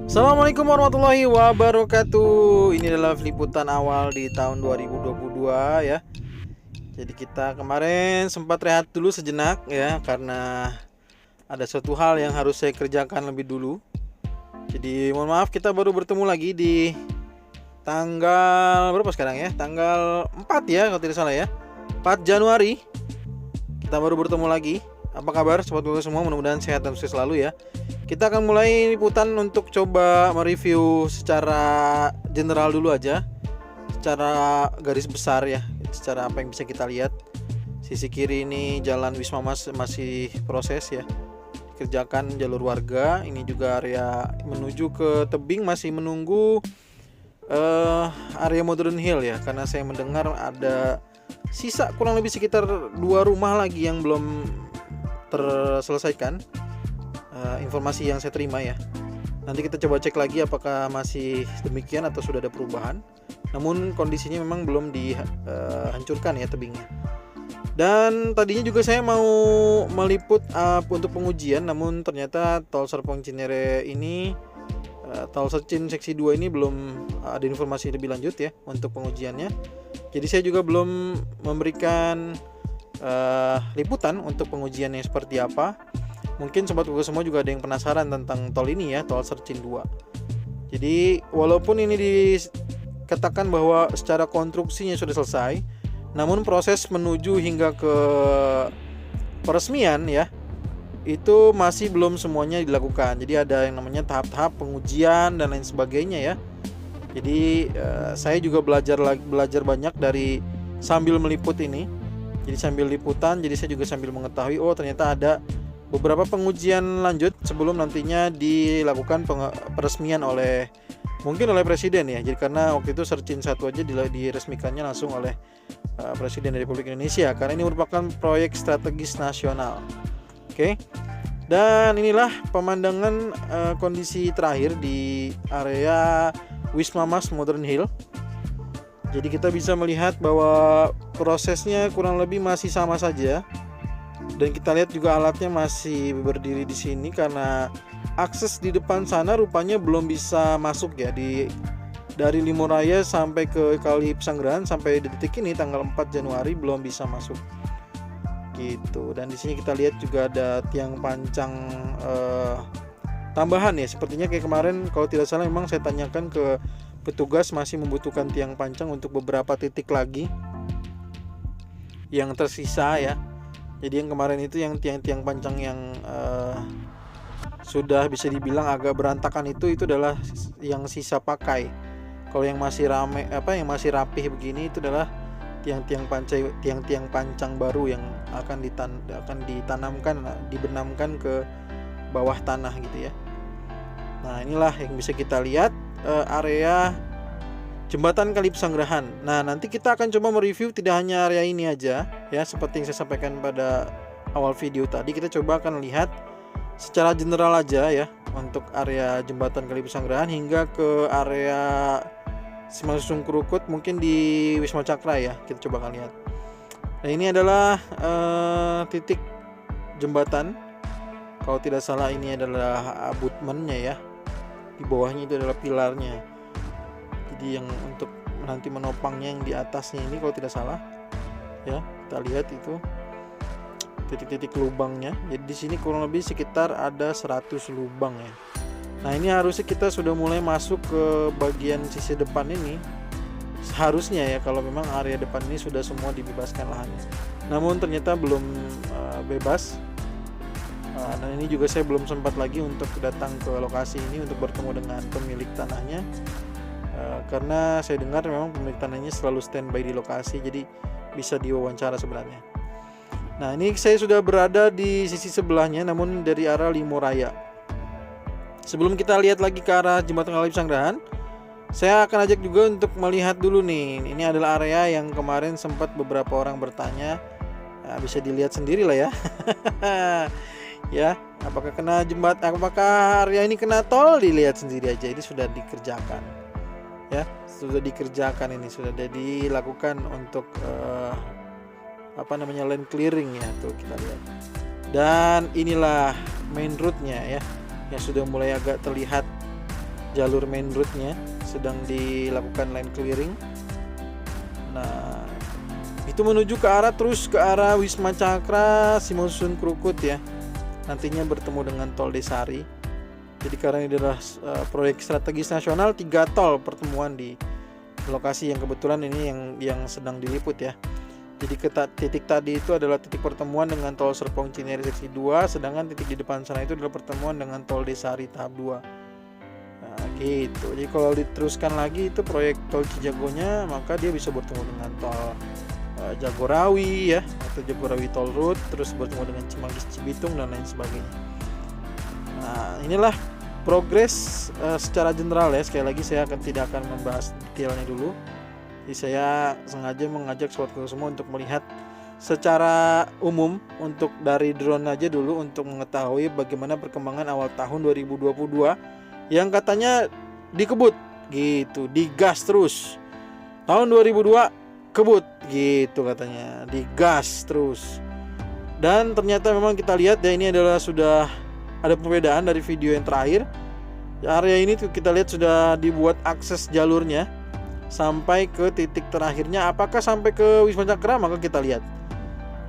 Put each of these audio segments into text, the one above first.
Assalamualaikum warahmatullahi wabarakatuh. Ini adalah liputan awal di tahun 2022 ya. Jadi kita kemarin sempat rehat dulu sejenak ya, karena ada suatu hal yang harus saya kerjakan lebih dulu. Jadi mohon maaf, kita baru bertemu lagi di tanggal berapa sekarang ya? Tanggal 4 ya kalau tidak salah ya. 4 Januari. Kita baru bertemu lagi. Apa kabar sobat-sobat semua? Mudah-mudahan sehat dan sukses selalu ya. Kita akan mulai liputan untuk coba mereview secara general dulu aja, secara garis besar ya, secara apa yang bisa kita lihat. Sisi kiri ini jalan Wisma Mas masih proses ya, kerjakan jalur warga. Ini juga area menuju ke tebing masih menunggu area Modern Hill ya, karena saya mendengar ada sisa kurang lebih sekitar 2 rumah lagi yang belum terselesaikan. Informasi yang saya terima ya. Nanti kita coba cek lagi apakah masih demikian atau sudah ada perubahan. Namun kondisinya memang belum dihancurkan ya tebingnya. Dan tadinya juga saya mau meliput untuk pengujian, namun ternyata Tol Serpong Cinere ini, Tol Sercin seksi 2 ini belum ada informasi lebih lanjut ya untuk pengujiannya. Jadi saya juga belum memberikan liputan untuk pengujiannya seperti apa. Mungkin sobat Google semua juga ada yang penasaran tentang tol ini ya, Tol Sercin 2. Jadi walaupun ini dikatakan bahwa secara konstruksinya sudah selesai, namun proses menuju hingga ke peresmian ya, itu masih belum semuanya dilakukan. Jadi ada yang namanya tahap-tahap pengujian dan lain sebagainya ya. Jadi saya juga belajar banyak dari sambil meliput ini. Jadi sambil liputan, jadi saya juga sambil mengetahui ternyata ada beberapa pengujian lanjut sebelum nantinya dilakukan peresmian mungkin oleh presiden ya. Jadi karena waktu itu Sercin 1 aja diresmikannya langsung oleh Presiden Republik Indonesia, karena ini merupakan proyek strategis nasional. Oke. Dan inilah pemandangan kondisi terakhir di area Wisma Mas Modern Hill. Jadi kita bisa melihat bahwa prosesnya kurang lebih masih sama saja. Dan kita lihat juga alatnya masih berdiri di sini karena akses di depan sana rupanya belum bisa masuk ya, dari Limuraya sampai ke Kali Pesanggerahan sampai detik ini tanggal 4 Januari belum bisa masuk. Gitu. Dan di sini kita lihat juga ada tiang pancang tambahan ya. Sepertinya kayak kemarin kalau tidak salah memang saya tanyakan ke petugas masih membutuhkan tiang pancang untuk beberapa titik lagi yang tersisa ya. Jadi yang kemarin itu yang tiang-tiang pancang yang sudah bisa dibilang agak berantakan itu adalah yang sisa pakai. Kalau yang masih yang masih rapih begini itu adalah tiang-tiang pancang baru yang akan ditanamkan, dibenamkan ke bawah tanah gitu ya. Nah, inilah yang bisa kita lihat area Jembatan Kali Pesanggerahan. Nah, nanti kita akan coba mereview tidak hanya area ini aja ya, seperti yang saya sampaikan pada awal video tadi. Kita coba akan lihat secara general aja ya untuk area Jembatan Kali Pesanggerahan hingga ke area Simalungun Krukut, mungkin di Wisma Cakra ya. Kita coba akan lihat. Nah, ini adalah titik jembatan. Kalau tidak salah ini adalah abutmennya ya. Di bawahnya itu adalah pilarnya. Jadi yang untuk nanti menopangnya yang di atasnya ini kalau tidak salah ya, kita lihat itu titik-titik lubangnya. Jadi di sini kurang lebih sekitar ada 100 lubang ya. Nah, ini harusnya kita sudah mulai masuk ke bagian sisi depan ini. Seharusnya ya, kalau memang area depan ini sudah semua dibebaskan lahannya. Namun ternyata belum bebas. Dan ini juga saya belum sempat lagi untuk datang ke lokasi ini untuk bertemu dengan pemilik tanahnya. Karena saya dengar memang pemilik tanahnya selalu standby di lokasi, jadi bisa diwawancara sebenarnya. Nah, ini saya sudah berada di sisi sebelahnya, namun dari arah Limuraya. Sebelum kita lihat lagi ke arah Jembatan Kali Pesanggerahan, saya akan ajak juga untuk melihat dulu nih. Ini adalah area yang kemarin sempat beberapa orang bertanya. Nah, bisa dilihat sendiri lah ya. Ya, apakah kena jembatan, apakah area ini kena tol, dilihat sendiri aja. Ini sudah dikerjakan. Ya, sudah dikerjakan, ini sudah dilakukan untuk land clearing ya, tuh kita lihat. Dan inilah main road-nya ya, yang sudah mulai agak terlihat jalur main roadnya sedang dilakukan line clearing. Nah, itu menuju ke arah Wisma Cakra, Simalungun Krukut ya. Nantinya bertemu dengan tol Desari. Jadi karena ini adalah proyek strategis nasional, 3 tol pertemuan di lokasi yang kebetulan ini yang sedang diliput ya. Jadi titik tadi itu adalah titik pertemuan dengan tol Serpong Cinere seksi 2, sedangkan titik di depan sana itu adalah pertemuan dengan tol Desari tahap 2. Nah, gitu. Jadi kalau diteruskan lagi itu proyek tol Cijagonya, maka dia bisa bertemu dengan tol Jagorawi ya, atau Jagorawi Toll Road, terus bertemu dengan Cimanggis Cibitung dan lain sebagainya. Nah, inilah progres secara general ya. Sekali lagi saya tidak akan membahas detailnya dulu. Jadi saya sengaja mengajak sobat semua untuk melihat secara umum untuk dari drone aja dulu untuk mengetahui bagaimana perkembangan awal tahun 2022 yang katanya dikebut gitu, digas terus. Tahun 2002 kebut gitu katanya, digas terus. Dan ternyata memang kita lihat ya, ini adalah sudah ada perbedaan dari video yang terakhir. Area ini tuh kita lihat sudah dibuat akses jalurnya sampai ke titik terakhirnya. Apakah sampai ke Wisma Cakra? Maka kita lihat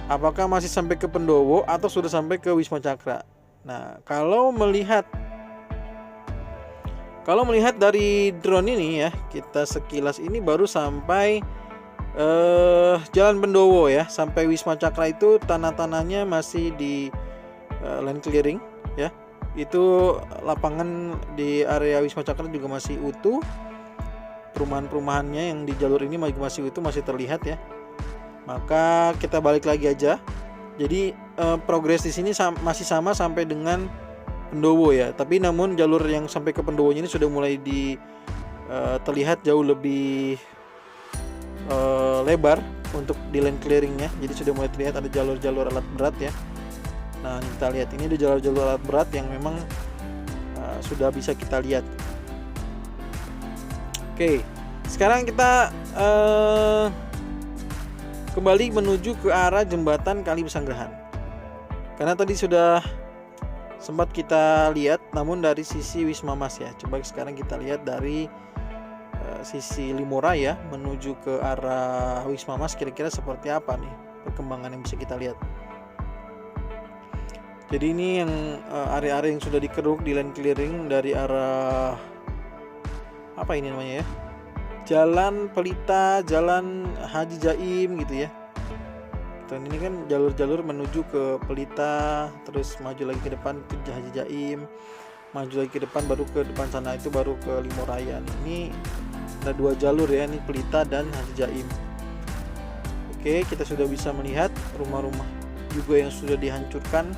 apakah masih sampai ke Pendowo atau sudah sampai ke Wisma Cakra. Nah, kalau melihat dari drone ini ya, kita sekilas ini baru sampai Jalan Pendowo ya, sampai Wisma Cakra itu tanah-tanahnya masih di land clearing ya. Itu lapangan di area Wisma Cakra juga masih utuh. Perumahan-perumahannya yang di jalur ini masih utuh, masih terlihat ya. Maka kita balik lagi aja. Jadi progres di sini masih sama sampai dengan Pendowo ya. Tapi namun jalur yang sampai ke Pendowonya ini sudah mulai terlihat jauh lebih lebar untuk di land clearingnya. Jadi sudah mulai terlihat ada jalur-jalur alat berat ya. Nah, kita lihat ini ada jalur-jalur alat berat yang memang sudah bisa kita lihat. Oke, sekarang kita kembali menuju ke arah jembatan Kali Pesanggerahan. Karena tadi sudah sempat kita lihat, namun dari sisi Wisma Mas ya. Coba sekarang kita lihat dari sisi Limoraya menuju ke arah Wisma Mas, kira-kira seperti apa nih perkembangan yang bisa kita lihat. Jadi ini yang area-area yang sudah dikeruk di land clearing dari arah apa ini namanya ya, Jalan Pelita, Jalan Haji Jaim gitu ya. Dan ini kan jalur-jalur menuju ke Pelita, terus maju lagi ke depan itu Haji Jaim, maju lagi ke depan baru ke depan sana itu baru ke Limoraya. Ini ada 2 jalur ya, ini Pelita dan Haji Jaim. Oke, kita sudah bisa melihat rumah-rumah juga yang sudah dihancurkan,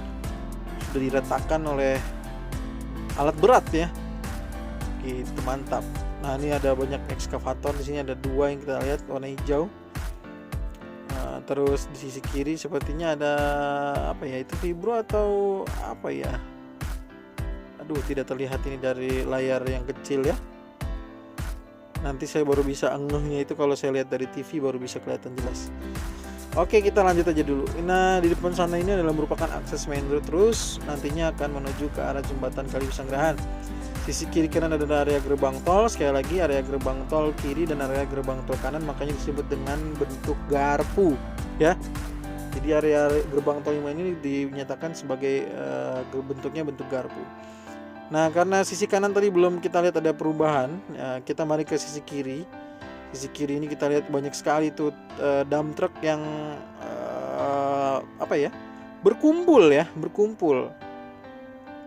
sudah diretakkan oleh alat berat ya. Gitu, mantap. Nah, ini ada banyak ekskavator di sini, ada 2 yang kita lihat warna hijau. Terus di sisi kiri sepertinya ada apa ya, itu vibro atau apa ya? Aduh, tidak terlihat ini dari layar yang kecil ya. Nanti saya baru bisa ngehnya itu kalau saya lihat dari TV baru bisa kelihatan jelas. Oke, kita lanjut aja dulu. Nah, di depan sana ini adalah merupakan akses main road, terus nantinya akan menuju ke arah jembatan Kali Pesanggerahan. Sisi kiri kanan ada area gerbang tol. Sekali lagi, area gerbang tol kiri dan area gerbang tol kanan makanya disebut dengan bentuk garpu ya. Jadi area gerbang tol ini dinyatakan sebagai bentuknya bentuk garpu. Nah, karena sisi kanan tadi belum kita lihat ada perubahan, kita mari ke sisi kiri. Sisi kiri ini kita lihat banyak sekali tuh dump truck yang berkumpul.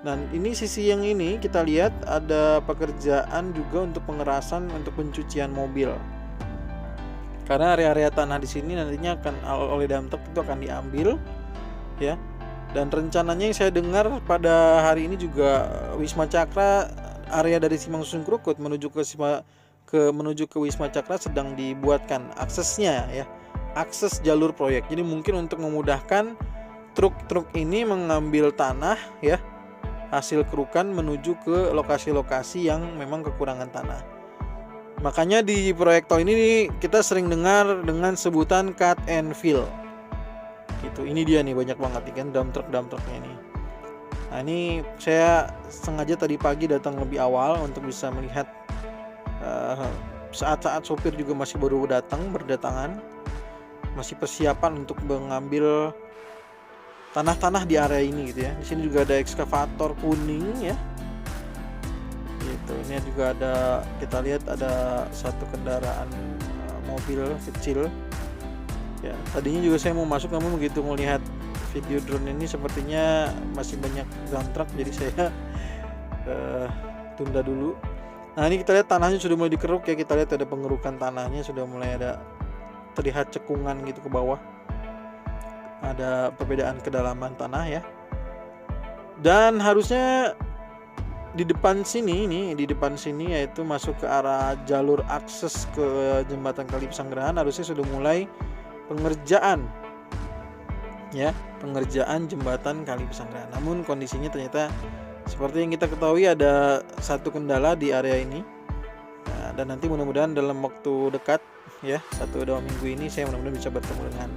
Dan ini sisi yang ini kita lihat ada pekerjaan juga untuk pengerasan untuk pencucian mobil. Karena area-area tanah di sini nantinya akan oleh dump truck itu akan diambil ya. Dan rencananya yang saya dengar pada hari ini juga Wisma Cakra, area dari Simalungun Krukut menuju ke Wisma Cakra sedang dibuatkan aksesnya ya, akses jalur proyek. Jadi mungkin untuk memudahkan truk-truk ini mengambil tanah ya, hasil kerukan menuju ke lokasi-lokasi yang memang kekurangan tanah. Makanya di proyek tol ini kita sering dengar dengan sebutan cut and fill. Gitu. Ini dia nih, banyak banget kan dump trucknya ini. Nah, ini saya sengaja tadi pagi datang lebih awal untuk bisa melihat saat-saat sopir juga masih baru berdatangan, masih persiapan untuk mengambil tanah-tanah di area ini gitu ya. Di sini juga ada ekskavator kuning ya. Gitu. Ini juga ada, kita lihat ada satu kendaraan mobil kecil. Ya, tadinya juga saya mau masuk, namun begitu melihat video drone ini sepertinya masih banyak dump truck, jadi saya tunda dulu. Nah, ini kita lihat tanahnya sudah mulai dikeruk ya. Kita lihat ada pengerukan tanahnya, sudah mulai ada terlihat cekungan gitu ke bawah. Ada perbedaan kedalaman tanah ya. Dan harusnya di depan sini yaitu masuk ke arah jalur akses ke jembatan Kali Pesanggerahan, harusnya sudah mulai pengerjaan ya, pengerjaan jembatan Kali Pesanggerahan. Namun kondisinya ternyata seperti yang kita ketahui ada satu kendala di area ini. Nah, dan nanti mudah-mudahan dalam waktu dekat ya, 1-2 minggu ini saya mudah-mudahan bisa bertemu dengan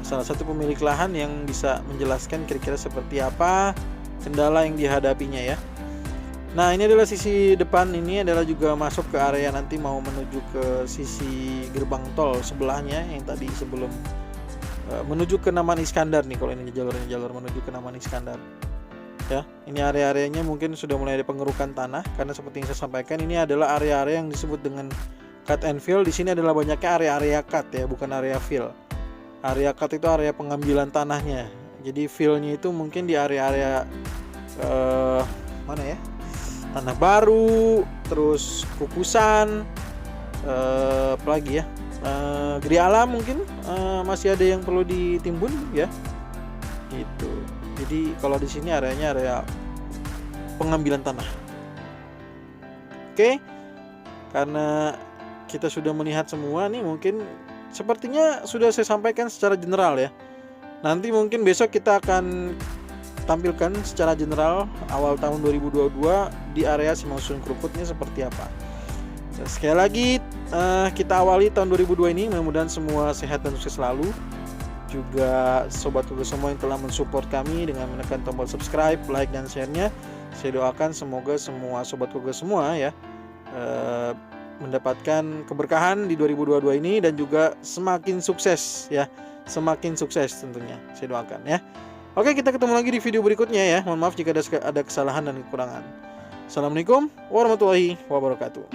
salah satu pemilik lahan yang bisa menjelaskan kira-kira seperti apa kendala yang dihadapinya ya. Nah, ini adalah sisi depan, ini adalah juga masuk ke area nanti mau menuju ke sisi gerbang tol sebelahnya yang tadi sebelum menuju ke Naman Iskandar nih. Kalau ini jalur menuju ke Naman Iskandar ya. Ini area-areanya mungkin sudah mulai ada pengerukan tanah, karena seperti yang saya sampaikan ini adalah area-area yang disebut dengan cut and fill. Di sini adalah banyaknya area-area cut ya, bukan area fill. Area cut itu area pengambilan tanahnya. Jadi fill-nya itu mungkin di area-area mana ya? Tanah baru, terus kukusan, apalagi ya? Geri alam mungkin masih ada yang perlu ditimbun ya. Gitu. Jadi kalau di sini areanya area pengambilan tanah. Oke. Karena kita sudah melihat semua nih, mungkin sepertinya sudah saya sampaikan secara general ya. Nanti mungkin besok kita akan tampilkan secara general awal tahun 2022 di area Simalungun Krukutnya seperti apa. Sekali lagi kita awali tahun 2002 ini, mudah-mudahan semua sehat dan sukses selalu. Juga sobat Google semua yang telah mensupport kami dengan menekan tombol subscribe, like dan share-nya. Saya doakan semoga semua sobat Google semua ya mendapatkan keberkahan di 2022 ini dan juga semakin sukses ya. Semakin sukses tentunya saya doakan ya. Oke, kita ketemu lagi di video berikutnya ya. Mohon maaf jika ada kesalahan dan kekurangan. Assalamualaikum warahmatullahi wabarakatuh.